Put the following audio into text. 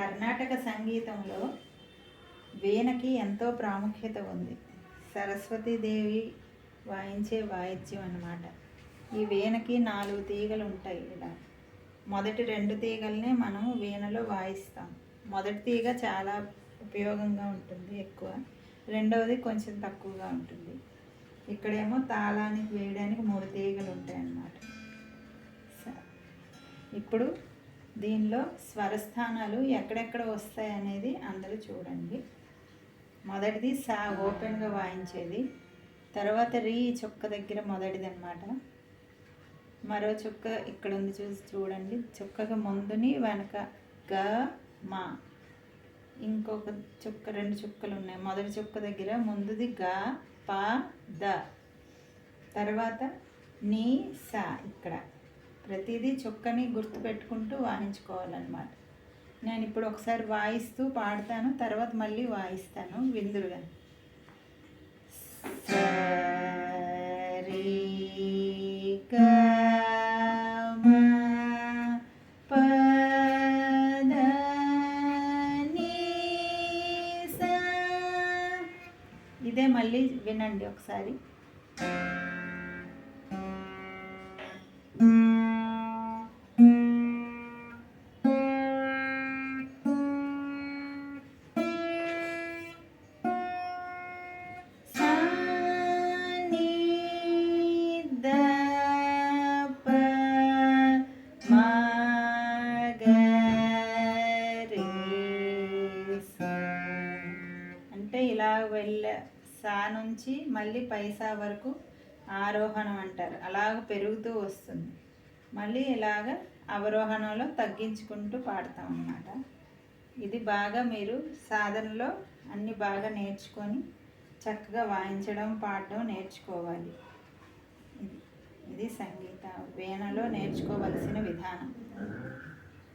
కర్ణాటక సంగీతంలో వీణకి ఎంతో ప్రాముఖ్యత ఉంది. సరస్వతీదేవి వాయించే వాయిద్యం అన్నమాట. ఈ వీణకి 4 తీగలు ఉంటాయి. ఇలా మొదటి 2 తీగలనే మనం వీణలో వాయిస్తాం. మొదటి తీగ చాలా ఉపయోగంగా ఉంటుంది, ఎక్కువ. రెండవది కొంచెం తక్కువగా ఉంటుంది. ఇక్కడేమో తాళానికి వేయడానికి 3 తీగలు ఉంటాయి అన్నమాట. ఇప్పుడు దీనిలో స్వరస్థానాలు ఎక్కడెక్కడ వస్తాయి అనేది అందరూ చూడండి. మొదటిది సా ఓపెన్గా వాయించేది, తర్వాత రీ చుక్క దగ్గర మొదటిది అన్నమాట. మరో చుక్క ఇక్కడ ఉంది, చూడండి. చుక్కగా ముందుని వెనక గ మా. ఇంకొక చుక్క, 2 చుక్కలు ఉన్నాయి. మొదటి చుక్క దగ్గర ముందుది గ ప ద, తర్వాత నీ సా. ఇక్కడ ప్రతిదీ చుక్కని గుర్తుపెట్టుకుంటూ వాయించుకోవాలన్నమాట. నేను ఇప్పుడు ఒకసారి వాయిస్తూ పాడతాను, తర్వాత మళ్ళీ వాయిస్తాను, విందురుగా. ఇదే మళ్ళీ వినండి ఒకసారి. అంటే ఇలా సా నుంచి మళ్ళీ పైసా వరకు ఆరోహణం అంటారు. అలాగ పెరుగుతూ వస్తుంది. మళ్ళీ ఇలాగ అవరోహణంలో తగ్గించుకుంటూ పాడతాం అన్నమాట. ఇది బాగా మీరు సాధనలో అన్నీ బాగా నేర్చుకొని చక్కగా వాయించడం, పాడడం నేర్చుకోవాలి. ఇది సంగీత వీణలో నేర్చుకోవలసిన విధానం.